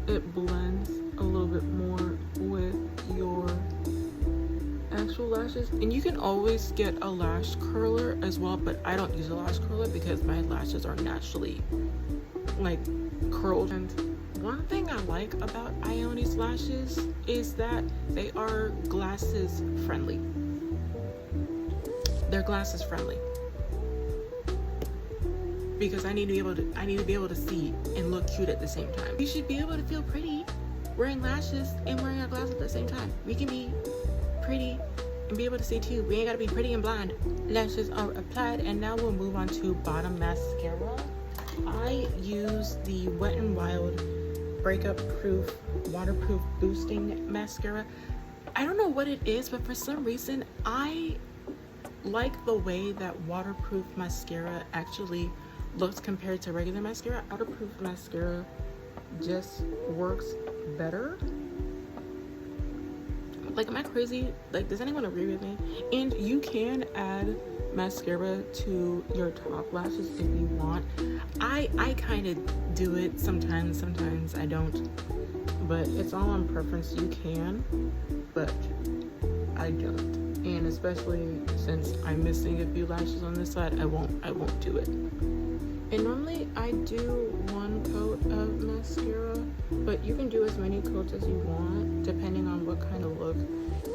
it blends a little bit more with your actual lashes. And you can always get a lash curler as well, but I don't use a lash curler because my lashes are naturally like curled. And one thing I like about Ioni's lashes is that they are glasses friendly. They're glasses friendly because I need to be able to see and look cute at the same time. You should be able to feel pretty wearing lashes and wearing our glasses at the same time. We can be pretty and be able to see too. We ain't gotta be pretty and blind. Lashes are applied, and now we'll move on to bottom mascara. I use the Wet n Wild Breakup Proof Waterproof Boosting Mascara. I don't know what it is, but for some reason I like the way that waterproof mascara actually looks compared to regular mascara. Waterproof mascara just works better. Like, am I crazy? Like, does anyone agree with me? And you can add mascara to your top lashes if you want. I kind of do it sometimes I don't, but it's all on preference. You can, but I don't. And especially since I'm missing a few lashes on this side, I won't do it. And normally I do one coat of mascara, but you can do as many coats as you want depending on what kind of look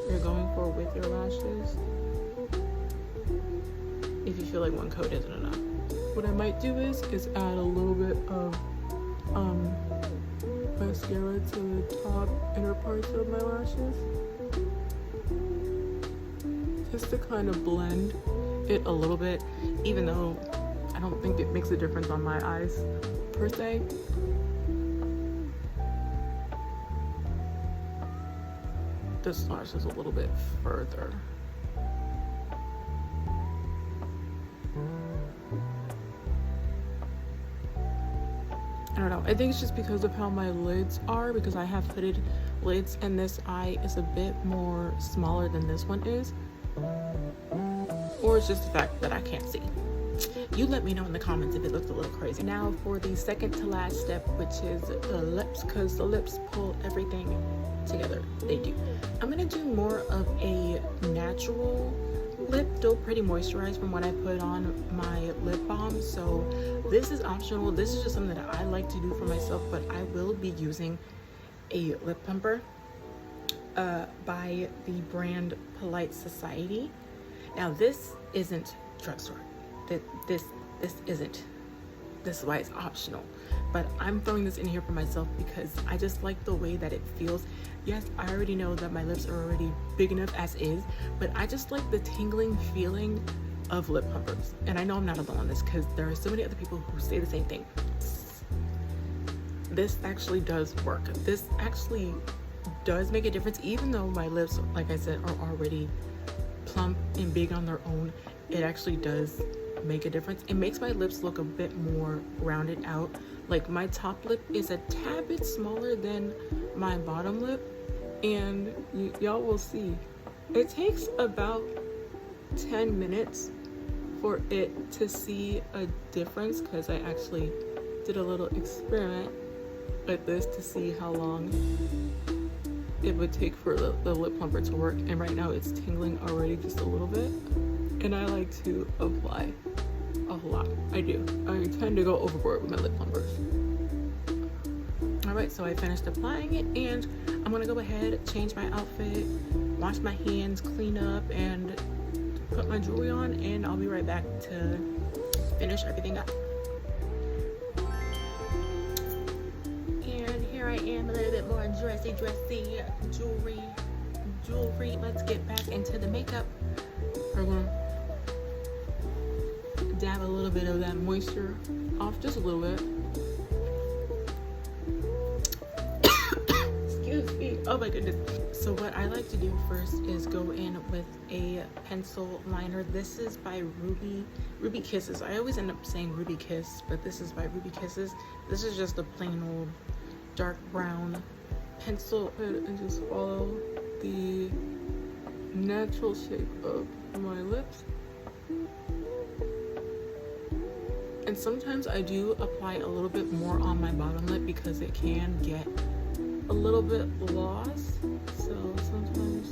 you're going for with your lashes. If you feel like one coat isn't enough. What I might do is add a little bit of mascara to the top inner parts of my lashes, just to kind of blend it a little bit, even though I don't think it makes a difference on my eyes per se. This lash is a little bit further. I don't know, I think it's just because of how my lids are, because I have hooded lids and this eye is a bit more smaller than this one is. Or it's just the fact that I can't see. You let me know in the comments if it looks a little crazy. Now for the second to last step, which is the lips, because the lips pull everything together. They do. I'm gonna do more of a natural lip, still pretty moisturized from when I put on my lip balm, so this is optional. This is just something that I like to do for myself, but I will be using a lip plumper by the brand Polite Society. Now this isn't drugstore. This isn't. This is why it's optional. But I'm throwing this in here for myself because I just like the way that it feels. Yes, I already know that my lips are already big enough as is, but I just like the tingling feeling of lip pumpers. And I know I'm not alone on this because there are so many other people who say the same thing. This actually does work. This actually does make a difference, even though my lips, like I said, are already plump and big on their own. It actually does make a difference. It makes my lips look a bit more rounded out. Like, my top lip is a tad bit smaller than my bottom lip, and y'all will see. It takes about 10 minutes for it to see a difference, because I actually did a little experiment with this to see how long it would take for the lip plumper to work, and right now it's tingling already just a little bit. And I like to apply a lot. I do. I tend to go overboard with my lip plumpers. Alright, so I finished applying it, and I'm gonna go ahead, change my outfit, wash my hands, clean up, and put my jewelry on, and I'll be right back to finish everything up. And here I am, a little bit more dressy jewelry. Let's get back into the makeup. We're gonna dab a little bit of that moisture off, just a little bit. Excuse me. Oh my goodness. So what I like to do first is go in with a pencil liner. This is by Ruby Kisses. I always end up saying Ruby Kiss, but this is by Ruby Kisses. This is just a plain old dark brown pencil, and just follow the natural shape of my lips. And sometimes I do apply a little bit more on my bottom lip because it can get a little bit lost. So sometimes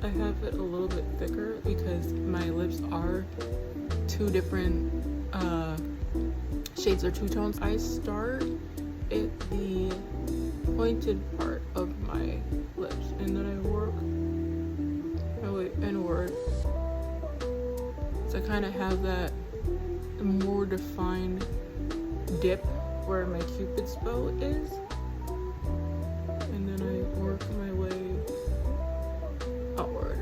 I have it a little bit thicker because my lips are two different shades or two tones. I start at the pointed part of my lips and then I work my way inward to kind of have that more defined dip where my cupid's bow is, and then I work my way outward.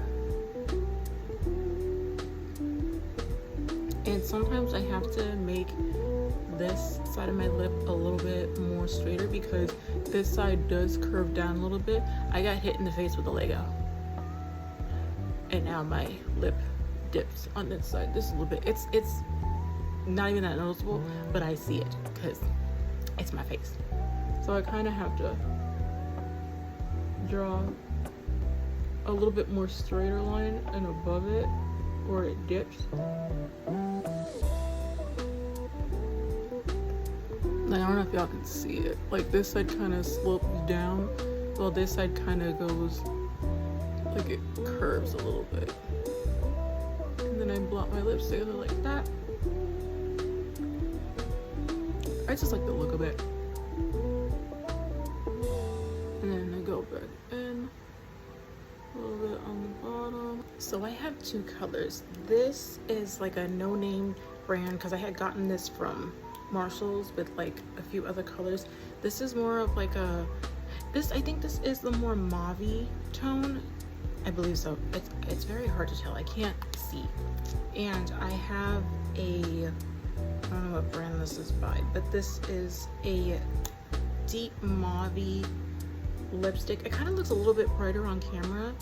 And sometimes I have to make this side of my lip a little bit more straighter because this side does curve down a little bit. I got hit in the face with a Lego and now my lip dips on this side. This is a little bit, it's not even that noticeable, but I see it because it's my face. So I kind of have to draw a little bit more straighter line and above it where it dips. Like, I don't know if y'all can see it. Like, this side kind of slopes down while this side kind of goes, like it curves a little bit. And then I blot my lips together like that. I just like the look of it. And then I go back in a little bit on the bottom. So I have two colors. This is like a no-name brand because I had gotten this from Marshalls with like a few other colors. This is more of like a, I think this is the more mauve tone. I believe so. It's very hard to tell. I can't see. And I have a, I don't know what brand this is by, but this is a deep mauve lipstick. It kind of looks a little bit brighter on camera,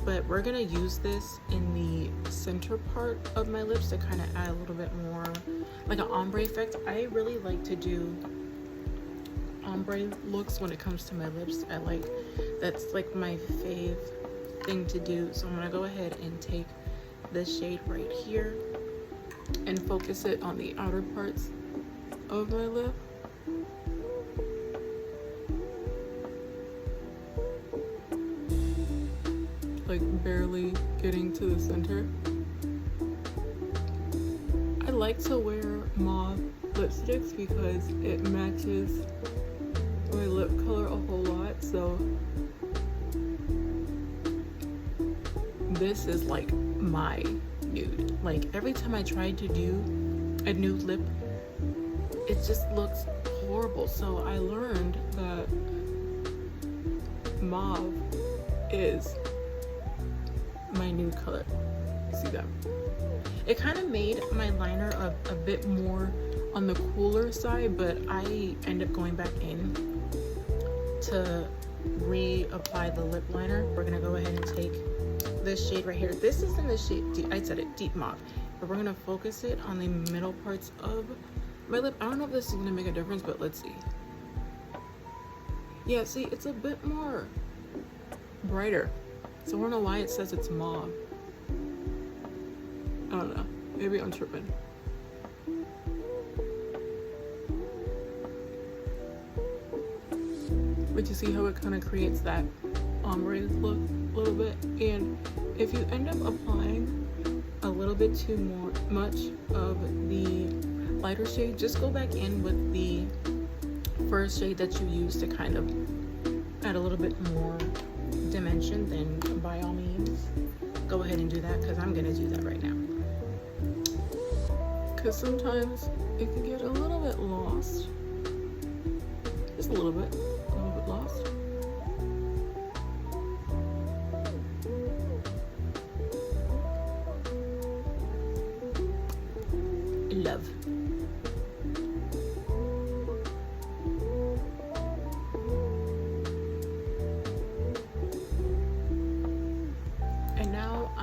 but we're gonna use this in the center part of my lips to kind of add a little bit more like an ombre effect. I really like to do ombre looks when it comes to my lips. That's like my fave thing to do. So I'm gonna go ahead and take this shade right here and focus it on the outer parts of my lip. Like barely getting to the center. I like to wear mauve lipsticks because it matches my lip color a whole lot. So this is like my nude. Like every time I try to do a nude lip, it just looks horrible. So I learned that mauve is my nude color. See that? It kind of made my liner a bit more on the cooler side, but I end up going back in to reapply the lip liner. We're gonna go ahead and take this shade right here. This is in the shade, I said it, deep mauve, but we're gonna focus it on the middle parts of my lip. I don't know if this is gonna make a difference, but let's see. Yeah, see, it's a bit more brighter. So I don't know why it says it's mauve. I don't know. Maybe I'm tripping. But you see how it kind of creates that ombre look a little bit? And if you end up applying a little bit too much of the lighter shade, just go back in with the first shade that you used to kind of add a little bit more dimension. Then by all means go ahead and do that, because I'm gonna do that right now, because sometimes it can get a little bit lost, just a little bit lost. Love.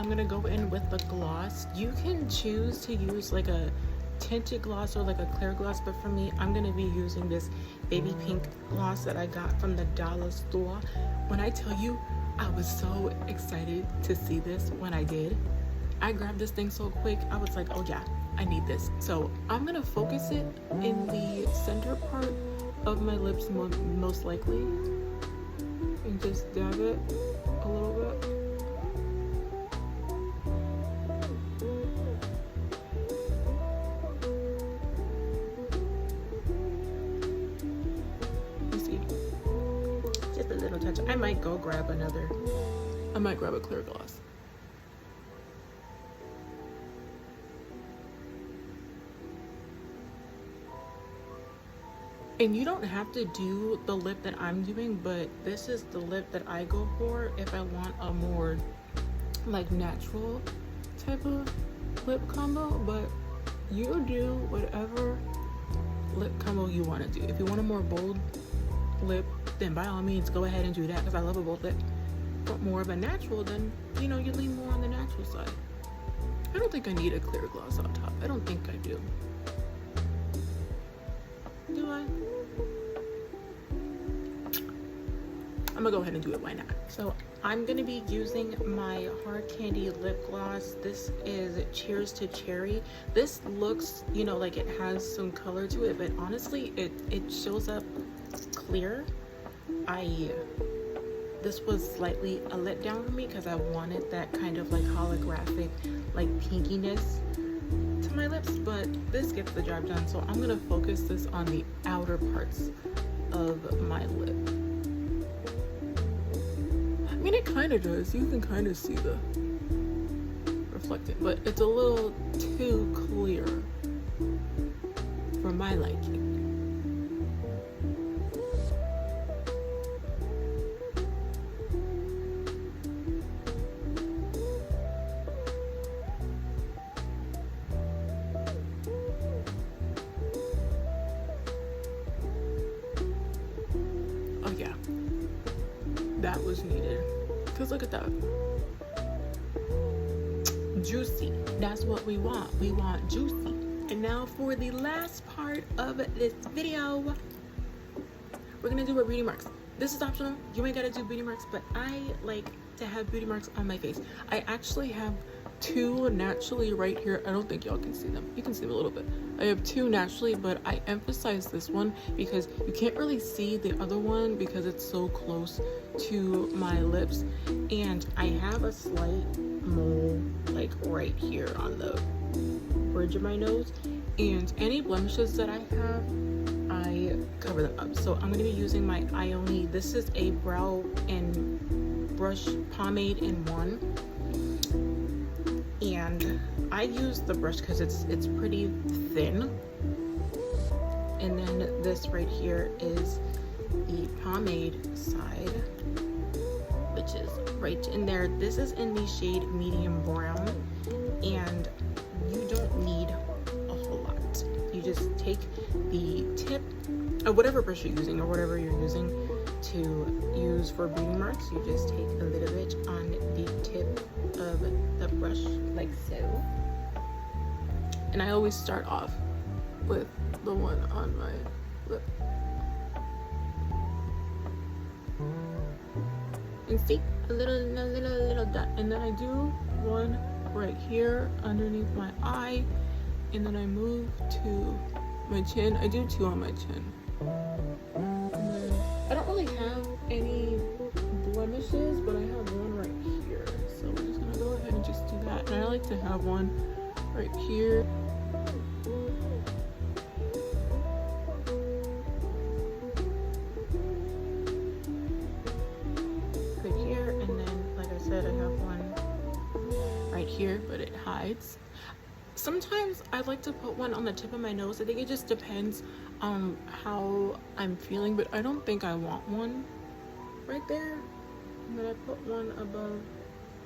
I'm gonna go in with the gloss. You can choose to use like a tinted gloss or like a clear gloss, but for me, I'm gonna be using this baby pink gloss that I got from the dollar store. When I tell you, I was so excited to see this when I did. I grabbed this thing so quick, I was like, oh yeah, I need this. So I'm gonna focus it in the center part of my lips most likely, and just dab it a little bit. I might go grab another. I might grab a clear gloss. And you don't have to do the lip that I'm doing, but this is the lip that I go for if I want a more like natural type of lip combo. But you do whatever lip combo you want to do. If you want a more bold lip, then by all means go ahead and do that, because I love a bold lip. But more of a natural, then you know, you lean more on the natural side. I don't think I need a clear gloss on top. I don't think I do. Do I? I'm gonna go ahead and do it. Why not? So I'm gonna be using my Hard Candy lip gloss. This is Cheers to Cherry. This looks, you know, like it has some color to it, but honestly, it shows up clear. This was slightly a letdown for me because I wanted that kind of like holographic, like pinkiness to my lips, but this gets the job done. So I'm gonna focus this on the outer parts of my lip. I mean, it kind of does. You can kind of see the reflected, but it's a little too clear for my liking. That was needed, because look at that, juicy. That's what we want. We want juicy. And now for the last part of this video, we're gonna do our beauty marks. This is optional. You ain't gotta do beauty marks, but I like to have beauty marks on my face. I actually have two naturally right here. I don't think y'all can see them. You can see them a little bit. I have two naturally, but I emphasize this one because you can't really see the other one because it's so close to my lips. And I have a slight mole like right here on the bridge of my nose, and any blemishes that I have, I cover them up. So I'm going to be using my Ioni. This is a brow and brush pomade in one, and I use the brush because it's pretty thin. And then this right here is the pomade side, which is right in there. This is in the shade medium brown, and you don't need a whole lot. You just take the tip of whatever brush you're using or whatever you're using to use for beauty marks. You just take a little bit on the tip of the brush like so. And I always start off with the one on my lip. And see, a little dot. And then I do one right here underneath my eye, and then I move to my chin. I do two on my chin. And then I don't really have any blemishes, but I have one right here. So we're just gonna go ahead and just do that. And I like to have one right here. Here, but it hides. Sometimes I like to put one on the tip of my nose. I think it just depends on how I'm feeling, but I don't think I want one right there. And then I put one above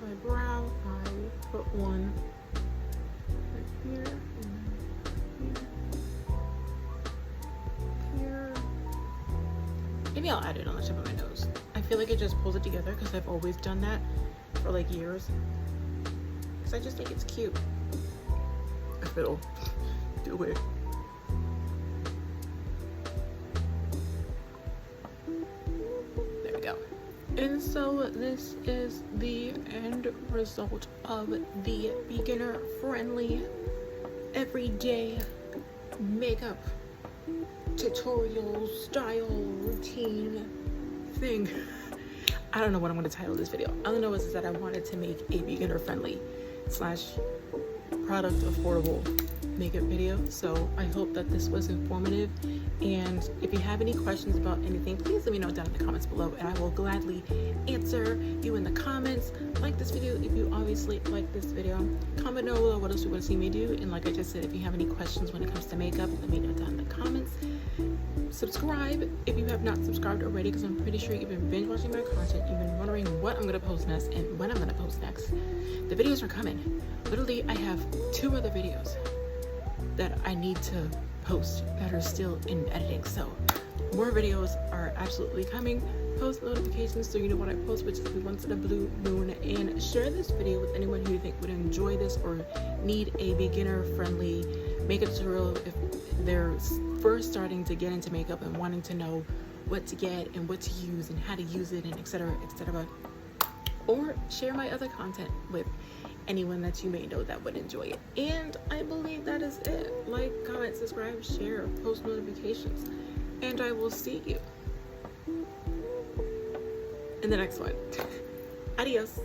my brow. I put one right here, and here. Maybe I'll add it on the tip of my nose. I feel like it just pulls it together because I've always done that for like years. because I just think it's cute. If it'll do it. There we go. And so this is the end result of the beginner friendly everyday makeup tutorial style routine thing. I don't know what I'm going to title this video. All I know is that I wanted to make a beginner friendly / product affordable makeup video. So I hope that this was informative, and if you have any questions about anything, please let me know down in the comments below, and I will gladly answer you in the comments. Like this video if you obviously like this video. Comment down below what else you want to see me do, and like I just said, if you have any questions when it comes to makeup, let me know down in the comments. Subscribe if you have not subscribed already, because I'm pretty sure you've been binge watching my content. You've been wondering what I'm going to post next and when I'm going to post next. The videos are coming. Literally, I have 2 other videos that I need to post that are still in editing. So more videos are absolutely coming. Post notifications so you know when I post, which is once in a blue moon. And share this video with anyone who you think would enjoy this or need a beginner friendly makeup tutorial if they're first starting to get into makeup and wanting to know what to get and what to use and how to use it, and etc, etc. Or share my other content with anyone that you may know that would enjoy it. And I believe that is it. Like, comment, subscribe, share, post notifications, and I will see you in the next one. Adios.